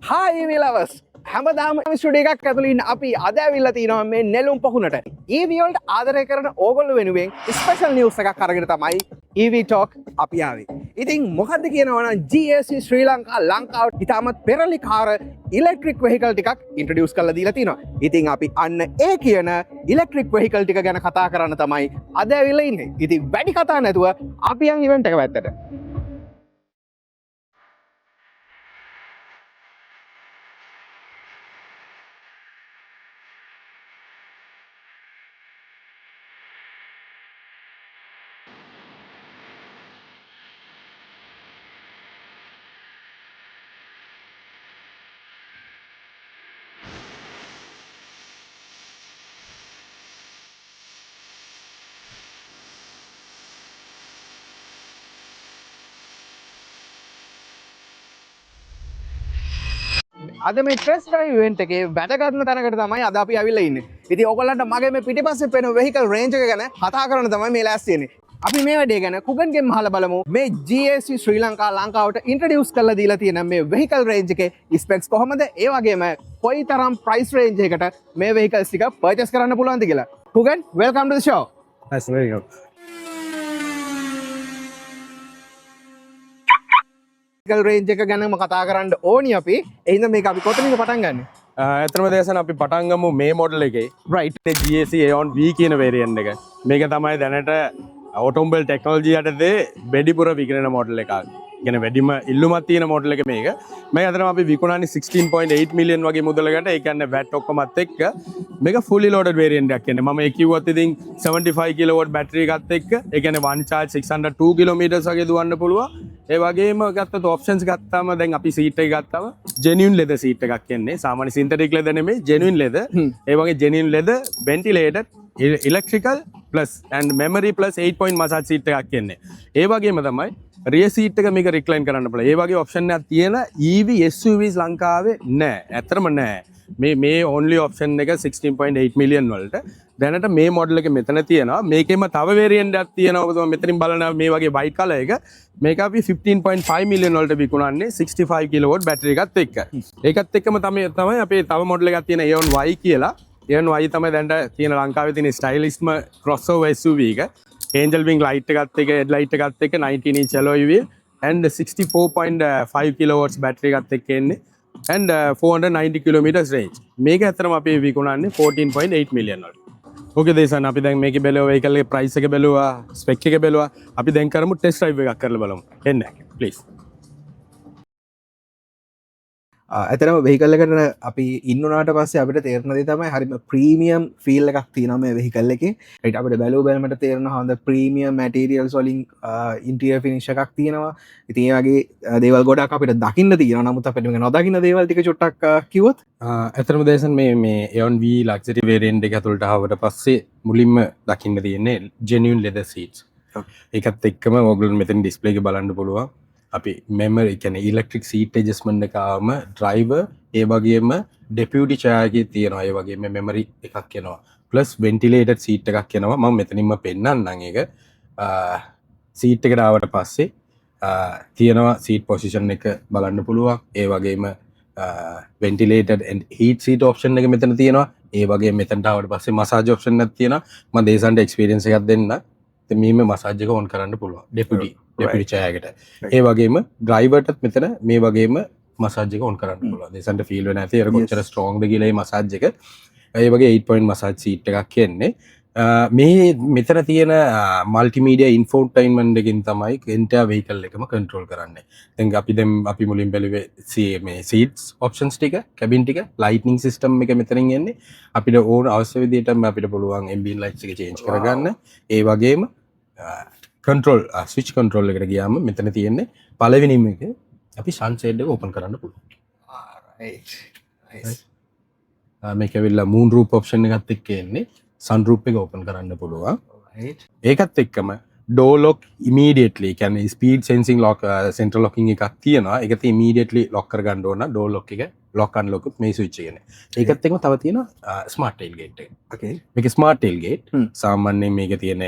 Hi lovers! හැමදාම studio එකක් ඇතුළින් අපි අද ඇවිල්ලා තිනවා මේ නෙළුම් පහුනට. EV වලට ආදරය කරන ඕගොල්ලෝ වෙනුවෙන් ස්පෙෂල් නිවුස් එකක් අරගෙන තමයි EV Talk අපි ආවේ. ඉතින් මොකද්ද කියනවා නම් GAC ශ්‍රී ලංකා ලංකාවට ඉතාමත් පෙරලිකාර ඉලෙක්ට්‍රික් වෙහිකල් ටිකක් ඉන්ට්‍රොඩියුස් කරලා දීලා තිනවා. ඉතින් අපි අන්න ඒ කියන ඉලෙක්ට්‍රික් වෙහිකල් ටික ගැන කතා කරන්න තමයි අද ඇවිල්ලා ඉන්නේ. ඉතින් වැඩි කතා නැතුව අපි යන් ඉවෙන්ට් එක පැත්තට. අද මේ ටෙස්ට් ඩ්‍රයිව් ඉවෙන්ට් එකේ වැදගත්ම තැනකට තමයි අද අපි අවිල්ලා ඉන්නේ. ඉතින් ඔයගොල්ලන්ට මගේ මේ පිටිපස්සේ පේන වෙහිකල් රේන්ජ් එක ගැන කතා කරන්න තමයි මේ ලෑස්ති වෙන්නේ. අපි මේ වැඩේ ගැන කුගන්ගෙන් අහලා බලමු. මේ GAC ශ්‍රී ලංකා ලංකාවට ඉන්ට්‍රොඩියුස් කරලා දීලා තියෙන මේ වෙහිකල් රේන්ජ් එකේ ස්පෙක්ස් කොහොමද? ඒ වගේම කොයිතරම් ප්‍රයිස් රේන්ජ් එකකට මේ වෙහිකල්ස් ටික පර්චේස් කරන්න පුළුවන්ද කියලා. කුගන්, welcome to the show. That's very good. Range එක ගැනම කතා කරන්න ඕනි අපි. එහෙනම් මේක අපි කොතනින්ද පටන් ගන්නෙ? ඇත්තම දේශන අපි පටන් ගමු මේ මොඩල් එකේ. right GAC Aeon V කියන වේරියන්ට් එක. මේක තමයි දැනට ඔටෝමොබයිල් ටෙක්නොලොජි යටතේ වැඩිපුර විකිණෙන මොඩල් එකක්. කියන වැඩිම ඉල්ලුමක් තියෙන මොඩල් එක මේක. මේක අතරම අපි විකුණන්නේ 16.8 මිලියන් වගේ මුදලකට. ඒ කියන්නේ VAT ඔක්කොමත් එක්ක මේක fully loaded variant එකක් කියන්නේ. මම ඒ කිව්වත් ඉතින් 75 කිලෝවොට් බැටරි එකත් එක්ක ඒ කියන්නේ one charge 602 කිලෝමීටර්ස් වගේ දුවන්න පුළුවන්. ඒ වගේම ගත්තොත් ඔප්ෂන්ස් ගත්තාම දැන් අපි සීට් එක ගත්තාම genuine leather සීට් එකක් කියන්නේ. සාමාන්‍ය synthetic leather නෙමෙයි genuine leather. ඒ වගේ genuine leather ventilated electrical plus and memory plus 8 point massage seat එකක් කියන්නේ. ඒ වගේම තමයි rear seat එක මේක recline කරන්න පුළුවන්. ඒ වගේ option එකක් තියෙන EV SUVs ලංකාවේ නැහැ. ඇත්තටම නැහැ. මේ only option එක 16.8 million වලට. දැනට මේ model එක මෙතන තියෙනවා. මේකෙම තව variant එකක් තියෙනවා. ඔබ තමයි මෙතනින් බලන මේ වගේ white color එක. මේක අපි 15.5 million වලට විකුණන්නේ 65 kilowatt battery එකත් එක්ක. ඒකත් එක්කම තමයි අපේ තව model එකක් තියෙන Aeon Y කියලා. Aeon Y තමයි දැනට තියෙන ලංකාවේ තියෙන stylism crossover SUV එක. Angel wing light එකත් එක්ක headlight එකත් එක්ක 19 inch alloy wheel and 64.5 kilowatts battery එකත් එක්ක එන්නේ and 490 kilometers range. මේක ඇත්තටම අපි විකුණන්නේ 14.8 million වලට. ඕකේ දේශන් අපි දැන් මේකේ බැලුවා vehicle එකේ price එක බැලුවා spec එක බැලුවා. අපි දැන් කරමු test drive එකක් කරලා බලමු. එන්න please. ඇතරම වෙහිකල් එකට අපි ඉන්නනාට පස්සේ අපිට තේරෙන දේ තමයි හරිම ප්‍රීමියම් ෆීල් එකක් තියෙනවා මේ වෙහිකල් එකේ. ඒත් අපිට බැලුව බැලමට තේරෙනවා හොඳ ප්‍රීමියම් මැටීරියල්ස් වලින් ඉන්ටීරියර් ෆිනිෂ් එකක් තියෙනවා. ඉතින් ඒ වගේ දේවල් ගොඩක් අපිට දකින්න තියෙනවා. නමුත් අපිට මේක නොදකින්න දේවල් ටික චුට්ටක් කිව්වොත් ඇත්තටම දේශන් මේ Aeon V luxury variant එක ඇතුළට ආවට පස්සේ මුලින්ම දකින්න තියෙන්නේ genuine leather seats. ඒකත් එක්කම ඔයගොල්ලෝ මෙතන ඩිස්ප්ලේ එක බලන්න පුළුවන්. අපි මෙමරි කියන්නේ ඉලෙක්ට්‍රික් සීට් ඇඩ්ජස්ට්මන්ට් එක ආවම ඩ්‍රයිවර් ඒ වගේම ඩෙපියුටි චෙයාර් එකේ තියෙනවා. ඒ වගේම මෙමරි එකක් එනවා. ප්ලස් වෙන්ටිලේටඩ් සීට් එකක් එනවා. මම මෙතනින්ම පෙන්නන්නම් ඒක. සීට් එකට ආවට පස්සේ තියෙනවා සීට් පොසිෂන් එක බලන්න පුළුවන්. ඒ වගේම වෙන්ටිලේටඩ් and heat seat option එක මෙතන තියෙනවා. ඒ වගේම මෙතනට ආවට පස්සේ මසාජ් option එකක් තියෙනවා. මම දේශන්ට එක්ස්පීරියන්ස් එකක් දෙන්න. මේ මසාජ් එක ඔන් කරන්න පුළුවන්. ඩෙපියුටි චෑකට ඒ වගේම ඩ්‍රයිවර්ටත් මෙතන මේ වගේම මසාජ් එක ඔන් කරන්න පුළුවන්. දේශන්ට ෆීල් වෙන්නේ නැති ඒක කොච්චර ස්ට්‍රෝංග්ද කියලා මේ මසාජ් එක. ඒ වගේ 8 point මසාජ් සීට් එකක් කියන්නේ. මේ මෙතන තියෙන මල්ටිමීඩියා ඉන්ෆෝටයින්මන්ට් එකකින් තමයි එන්ටයර් වෙහිකල් එකම කන්ට්‍රෝල් කරන්නේ. දැන් අපි මුලින් බැලුවේ මේ සීට්ස් ඔප්ෂන්ස් ටික, කැබින් ටික, ලයිට්නින් සිස්ටම් එක මෙතනින් එන්නේ. අපිට ඕන අවශ්‍ය විදිහට අපිට පුළුවන් ambient lights එක චේන්ජ් කරගන්න. ඒ වගේම කන්ට්‍රෝල් ස්විච් කන්ට්‍රෝල් එකට ගියාම මෙතන තියෙන්නේ පළවෙනිම එක අපි සන්සෙට් එක ඕපන් කරන්න පුළුවන්. මේක ඇවිල්ලා මූන් රූප් ඔප්ෂන් එකත් එක්ක එන්නේ සන් රූප් එක ඕපන් කරන්න පුළුවන්. ඒකත් එක්කම ඩෝලොක් ඉමීඩියටලි කැන ස්පීඩ් සෙන්සිං ලොක් සෙන්ට්‍ර ලොකින් එකක් තියෙනවා එකත ඉමීඩියටලි ලොක්කර ගණ්ඩෝන ඩෝලොක් එක ලොක්කන් ලොකුත් මේ සුච්චගෙන ඒකත් එක්ම තව තියෙන ස්මාර්ටේල් ගේට් මේක ස්මාර්ටේල් ගේට් සාමාන්‍යයෙන් මේක තියෙන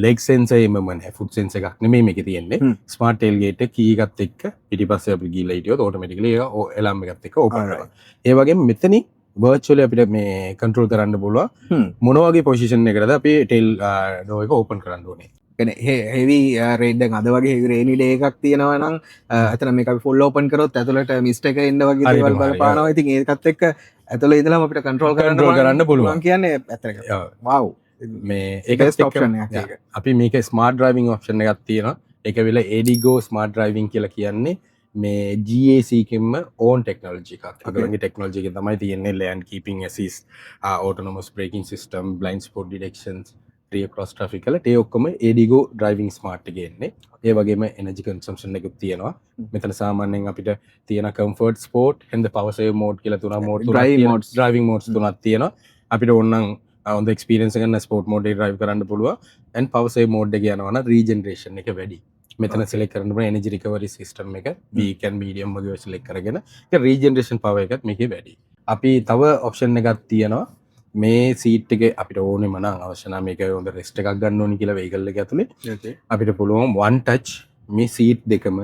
ලෙක් සෙන්සේම ෆුඩ් සෙන්ස එකක් නෙමේ මේක තියෙන්නේ ස්මාර්ටේල් ගේට් කීගත් එක්ක පිටිපස්සේ අපි ගිහලා හිටියොත් ඔටෝමැටිකලි ඒක එලාම් එකත් එක්ක ඕපන් වෙනවා ඒ වගේම මෙතනින් වර්චුවලි අපිට මේ කන්ට්‍රෝල් කරන්න පුළුවන් මොන වගේ පොසිෂන් එකකටද අපි ටෙල් ඩෝ එක ඕපන් කරන්න ඕනේ හෙවි රේඩ අද වගේ රේනිඩේ එකක් තියෙනවනම් ඇතන මේ ෆොල් ඕපන් කරොත් ඇතුලට මිස්ට එක එන්න වගේ දේවල් බලපානවා ඉතින් ඒකත් එක්ක ඇතුළ ඉඳලම අපිට කන්ට්‍රෝල් කරන්න පුළුවන් කියන්නේ ඇත්තට වව් මේ ඒක ඔප්ෂන් අපි මේක ස්මාර්ට් ඩ්‍රයිවිං ඔප්ෂන් එකක් තියෙනවා ඒක වෙල එඩිගෝ ස්මාර්ට් ඩ්‍රයිවිං කියලා කියන්නේ මේ GACකෙන්ම ඕන් ටෙක්නෝලජි එකක් අගලගේ ටෙක්නෝලජි එක තමයි තියෙන්නේ lane keeping assist autonomous braking system blind spot detections ්‍රිය ක්‍රොස් ට්‍රෆික් කල ඒ ඔක්කොම ඒඩිගෝ ඩ්‍රයිවිං ස්මාර්ට් ගෙන්නේ ඒ වගේම එනජි කන්සම්ෂන් එකක් තියෙනවා මෙතන සාමාන්‍යයෙන් අපිට තියෙන comfort sport and power save mode කියලා තුනක් මෝඩ් driving modes තුනක් තියෙනවා අපිට ඕනනම් on the experience ගන්න ස්පෝර්ට් මෝඩ් එකේ drive කරන්න පුළුවන් and power save mode එක යනවා නම් regeneration එක වැඩි මෙතන select කරන්න පුළුවන් energy recovery system එක weak and medium වගේ select කරගෙන ඒක regeneration power එකත් මේකේ වැඩි අපි තව option එකක් තියෙනවා මේ සීට් එක අපිට ඕනේ මනම් අවශ්‍ය නම් මේක හොඳ රෙස්ට් එකක් ගන්න ඕනි කියලා වෙහිකල් එක ඇතුලේ අපිට පුළුවන් one touch මේ සීට් දෙකම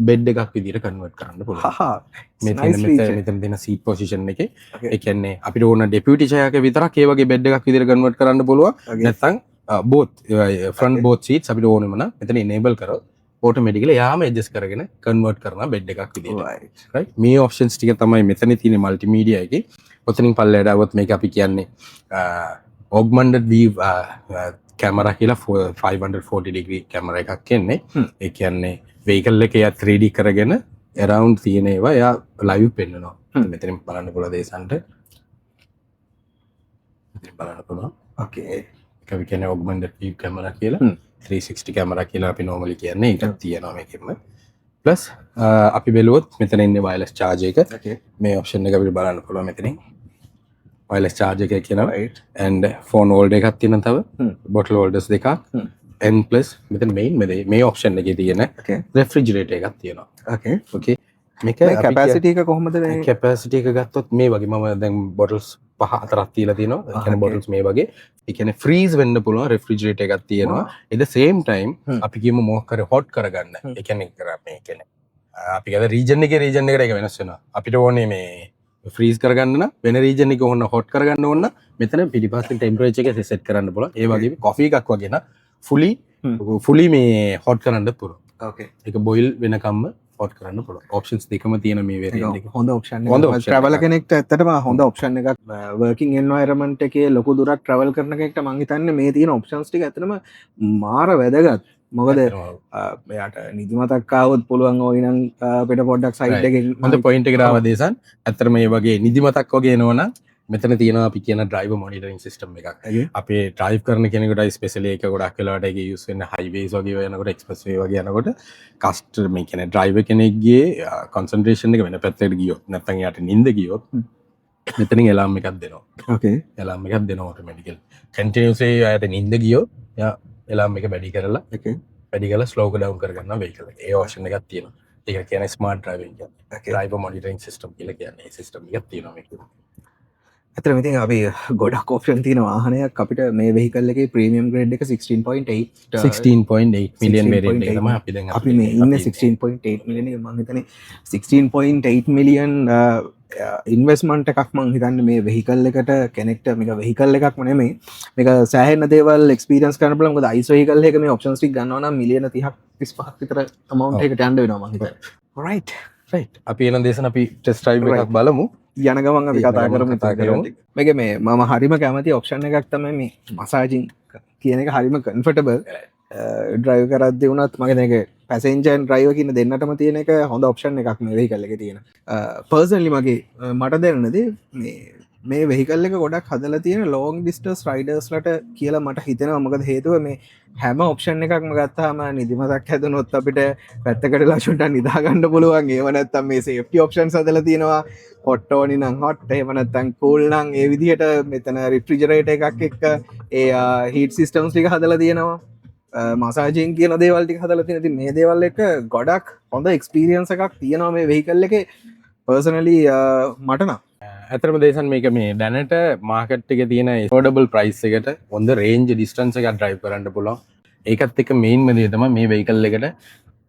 බෙඩ් එකක් විදිහට කන්වර්ට් කරන්න පුළුවන් මෙතන දෙන සීට් පොසිෂන් එකේ ඒ කියන්නේ අපිට ඕන ඩෙපියුටි චයක විතරක් ඒ වගේ බෙඩ් එකක් විදිහට කන්වර්ට් කරන්න පුළුවන් නැත්නම් both front both seats අපිට ඕනෙම නම් මෙතන enable කරොත් automatically යාම adjust කරගෙන convert කරන බෙඩ් එකක් විදිහට right මේ options ටික තමයි මෙතන තියෙන multimedia එකේ ඔතනින් පල්ලෙයට આવොත් මේක අපි කියන්නේ augmented view camera කියලා 540 degree camera එකක් එන්නේ ඒ කියන්නේ vehicle එකේ 3D කරගෙන around තියෙන ඒවා එයා live පෙන්නනවා මෙතනින් බලන්න පුළුවන් දේශන්ට මෙතනින් බලන්න පුළුවන් okay ඒක අපි කියන්නේ augmented view camera කියලා 360 camera කියලා අපි normally කියන්නේ ඒකක් තියෙනවා මේකෙම plus අපි බැලුවොත් මෙතන ඉන්නේ wireless charger එක මේ option එක අපිට බලන්න පුළුවන් මෙතනින් wireless charger එක කියනවා and phone holder එකක් තියෙනවා තව bottle holders දෙකක් and plus මෙතන මේ option එකේ තියෙන refrigerator එකක් තියෙනවා okay මේක capacity එක කොහොමද මේ capacity එක ගත්තොත් මේ වගේ මම දැන් bottles 5-4ක් තියලා තියෙනවා ඒ කියන්නේ bottles මේ වගේ ඒ කියන්නේ freeze වෙන්න පුළුවන් refrigerator එකක් තියෙනවා at the same time අපි කියමු මොකක් හරි hot කරගන්න ඒ කියන්නේ මේ කියන්නේ අපි ගාව region එකට ඒක වෙනස් වෙනවා අපිට ඕනේ මේ freeze කරගන්න නම් වෙන region එක ඕන hot කරගන්න ඕන නම් මෙතන පිටිපස්සෙන් temperature එක set කරන්න පුළුවන් ඒ වගේම coffee එකක් වගේ න fully මේ hot කරන්න පුළුවන් okay ඒක boil වෙනකම්ම hot කරන්න පුළුවන් options දෙකම තියෙන මේ variant එක හොඳ option එකක් traveler කෙනෙක්ට ඇත්තටම හොඳ option එකක් working environment එකේ ලොකු දුරක් travel කරන කෙනෙක්ට මම හිතන්නේ මේ තියෙන options ටික ඇත්තටම මාර වැදගත් මොකද මෙයාට නිදිමතක් ආවොත් පුළුවන් ඕයිනම් අපිට පොඩ්ඩක් සයිඩ් එකකින් හොඳ පොයින්ට් එකකට ආවා දේසන් ඇත්තටම මේ වගේ නිදිමතක් වගේ එනවනම් මෙතන තියෙනවා අපි කියන driver monitoring system එකක් අපේ drive කරන කෙනෙකුට ස්පෙෂලි ඒක ගොඩක් වෙලාවට ඒක use වෙන්නේ highways වගේ යනකොට expressway වගේ යනකොට customer මේ කියන්නේ driver කෙනෙක්ගේ concentration එක වෙන පැත්තකට ගියොත් නැත්නම් එයාට නිින්ද ගියොත් මෙතනින් alarm එකක් දෙනවා okay alarm එකක් දෙනවා automatically continuously එයාට නිින්ද ගියොත් එයා alarm එක වැඩි කරලා වැඩි කරලා slow down කරගන්නවා vehicle එක ඒ option එකක් තියෙනවා ඒක කියන්නේ smart driving කියන්නේ driver monitoring system කියලා කියන්නේ ඒ system එකක් තියෙනවා මේක ඇත්තටම ඉතින් අපි ගොඩක් ඔප්ෂන් තියෙන වාහනයක් අපිට මේ වෙහිකල් එකේ ප්‍රීමියම් ග්‍රේඩ් එක 16.8 මිලියන් වේරියන්ට් එක තමයි අපි දැන් අපි මේ ඉන්නේ 16.8 මිලියන් එක මම හිතන්නේ 16.8 මිලියන් ඉන්වෙස්ට්මන්ට් එකක් මම හිතන්නේ මේ වෙහිකල් එකට කෙනෙක්ට මේක වෙහිකල් එකක්ම නෙමෙයි මේක සෑහෙන දේවල් එක්ස්පීරියන්ස් කරන්න බලමු මොකද අයිස් වෙහිකල් එක මේ ඔප්ෂන්ස් ටික ගන්නවා නම් මිලියන 30ක් 35ක් විතර amount එකකට යන්න වෙනවා මම හිතන්නේ right අපි එන දේශන අපි ටෙස්ට් ඩ්‍රයිව් එකක් බලමු යන ගමන් අපි කතා කරමු මේක මේ මම හරිම කැමති ඔප්ෂන් එකක් තමයි මේ මසාජින් කියන එක හරිම කම්ෆර්ටබල් ඩ්‍රයිව් කරද්දී වුණත් මගේ මේක පැසෙන්ජර් ඇන්ඩ් ඩ්‍රයිවර් කියන දෙන්නටම තියෙන එක හොඳ ඔප්ෂන් එකක් මේ වෙහිකල් එකේ තියෙන පර්සනලි මගේ මට දැනෙනදී මේ වෙහිකල් එක ගොඩක් හදලා තියෙන ලොං ඩිස්ටන්ස් රයිඩර්ස්ලට කියලා මට හිතෙනවා මොකද හේතුව මේ හැම ඔප්ෂන් එකක්ම ගත්තාම නිදිමතක් හැදුනොත් අපිට පැත්තකට ලෂුන්ට නිදා ගන්න පුළුවන් ඒව නැත්තම් මේ සේෆ්ටි ඔප්ෂන්ස් හදලා තියෙනවා හොට් ඕනි නම් හොට් එහෙම නැත්තම් කූල් නම් ඒ විදිහට මෙතන රිෆ්‍රිජරේටර් එකක් එක්ක ඒ හීට් සිස්ටම්ස් ටික හදලා තියෙනවා මසාජයෙන් කියන දේවල්ටි හදල තින ති මේ දේවල් එක ගොඩක් හොඳ එක්ස්පිරියන්ස එකක් තියෙනවා මේ වෙහිකල් එක පර්සනලි මටන ඇතරම දේශන් මේක මේ දැනට මාකට් එක තියෙන ෆෝඩබල් ප්‍රයිස් එකට හොඳ රේන්ජ් ඩිස්ටන්ස එකක් ඩ්‍රයිව් කරන්න පුළුවන් ඒකත් එක මේන්ම දේ තමයි මේ වෙහිකල් එකට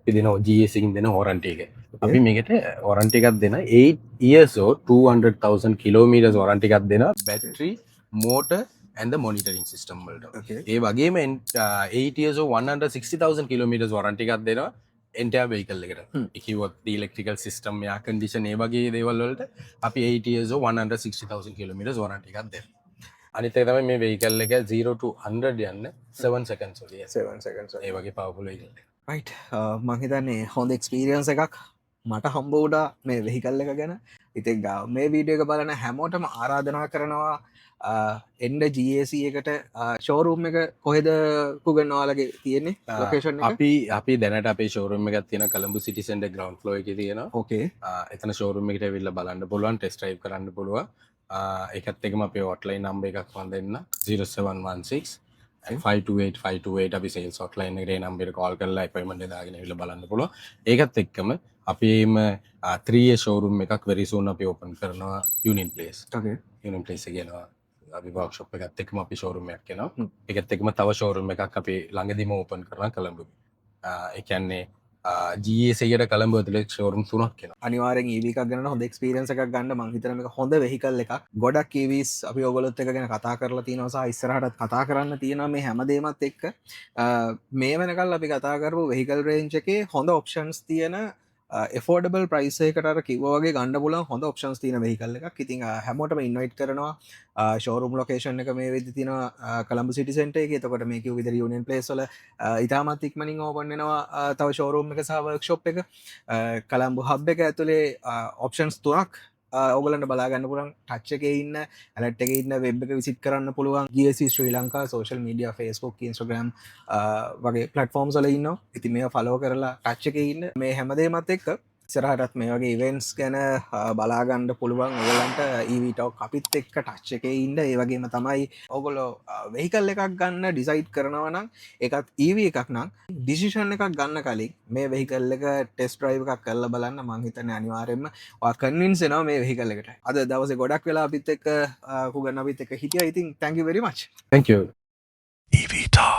පිදින GSකින් දෙන හොරන්ටි එක අපි මේකට හොරන්ටි එකක් දෙන 8 years or 200,000 kilometers හොරන්ටි එකක් දෙන battery motor and the monitoring system වලට ඒ වගේම 8 years or 160,000 kilometers warranty එකක් දෙනවා entire vehicle එකට. ඒ කිව්වොත් electrical system air condition ඒ වගේ දේවල් වලට අපි 8 years or 160,000 kilometers warranty එකක් දෙනවා. අනිත් එක තමයි මේ vehicle එක 0 to 100 යන්න 7 seconds වලින් 7 seconds ඒ වගේ powerful vehicle එක. right මං හිතන්නේ හොඳ එක්ස්පීරියන්ස් එකක් මට හම්බ වුණා මේ වෙහිකල් එක ගැන. ඉතින් මේ වීඩියෝ එක බලන හැමෝටම ආරාධනා කරනවා එන්ඩ GAC එකට ෂෝරූම් එක කොහෙද කුගන්නවාලගේ තියෙන්නේ ලොකේෂන් අපි දැනට අපේ ෂෝරූම් එකක් තියෙන කොළඹ සිටි සෙන්ටර් ග්‍රවුන්ඩ් ෆ්ලෝර් එකේ තියෙනවා. ඕකේ. එතන ෂෝරූම් එකට ඇවිල්ලා බලන්න පුළුවන්, ටෙස්ට් ඩ්‍රයිව් කරන්න පුළුවන්. ඒකත් එක්කම අපේ හොට්ලයින් නම්බර් එකක් මම දෙන්න 0716 528 අපි සේල්ස් හොට්ලයින් එකට ඒ නම්බරේට කෝල් කරලා අපොයින්ට්මන්ට් එක දාගෙන ඇවිල්ලා බලන්න පුළුවන්. ඒකත් එක්කම අපේම 3A ෂෝරූම් එකක් very soon අපි ඕපන් කරනවා Union Place. ඕකේ. Union Place එක යනවා. අපි වර්ක්ෂොප් එකත් එක්කම අපි ෂෝරූම් එකක් යනවා. ඒකත් එක්කම තව ෂෝරූම් එකක් අපි ළඟදිම ඕපන් කරනවා කොළඹ. ඒ කියන්නේ GAC එකට කොළඹ ඇතුලේ ෂෝරූම් 3ක් එනවා. අනිවාර්යෙන් EV එකක් ගන්න හොඳ එක්ස්පීරියන්ස් එකක් ගන්න මං හිතන මේක හොඳ වෙහිකල් එකක්. ගොඩක් EVs අපි ඔයගොල්ලොත් එක්ක ගැන කතා කරලා තියෙනවා සහ ඉස්සරහටත් කතා කරන්න තියෙනවා මේ හැමදේමත් එක්ක. මේ වෙනකල් අපි කතා කරපු වෙහිකල් රේන්ජ් එකේ හොඳ ඔප්ෂන්ස් තියෙන එෆෝඩබල් ප්‍රයිස් එකකට කිව්වා වගේ ගන්න පුළුවන් හොඳ ඔප්ෂන්ස් තියෙන වෙහිකල් එකක්. ඉතින් හැමෝටම ඉන්වයිට් කරනවා ෂෝරූම් ලොකේෂන් එක මේ වෙද්දි තියෙනවා කොළඹ සිටි සෙන්ටර් එකේ. එතකොට මේ කිව්ව විදිහට යූනියන් ප්ලේස් වල ඉතාමත් ඉක්මනින් ඕපන් වෙනවා තව ෂෝරූම් එක සහ වර්ක්ෂොප් එක. කොළඹ හබ් එක ඇතුලේ ඔප්ෂන්ස් තුනක් ඔගලන්ට බලාගන්න පුළන් ටච් එක ඉන්න ඇලට් එක ඉන්න වෙබ් එක විසිට කරන්න පුළුවන් GSC Sri Lanka social media Facebook Instagram වගේ ප්ලට්ෆෝර්ම් වල ඉන්න. ඉති මේ ෆලෝ කරලා ටච් එක ඉන්න මේ හැමදේමත් එක්ක ඉස්සරහටත් මේ වගේ ඉවෙන්ට්ස් ගැන බලාගන්න පුළුවන් ඔයගලන්ට EV Talk අපිත් එක්ක ටච් එකේ ඉන්න. ඒ වගේම තමයි ඔයගොල්ලෝ වෙහිකල් එකක් ගන්න ඩිසයිඩ් කරනවා නම් ඒකත් EV එකක් නම් ඩිසිෂන් එකක් ගන්න කලින් මේ වෙහිකල් එක ටෙස්ට් ඩ්‍රයිව් එකක් කරලා බලන්න. මං හිතන්නේ අනිවාර්යයෙන්ම ඔයා කන්වින්ස් වෙනවා මේ වෙහිකල් එකට. අද දවසේ ගොඩක් වෙලා අපිත් එක්ක කුගන්න අපිත් එක්ක හිටියා. ඉතින් thank you very much. Thank you. EV Talk.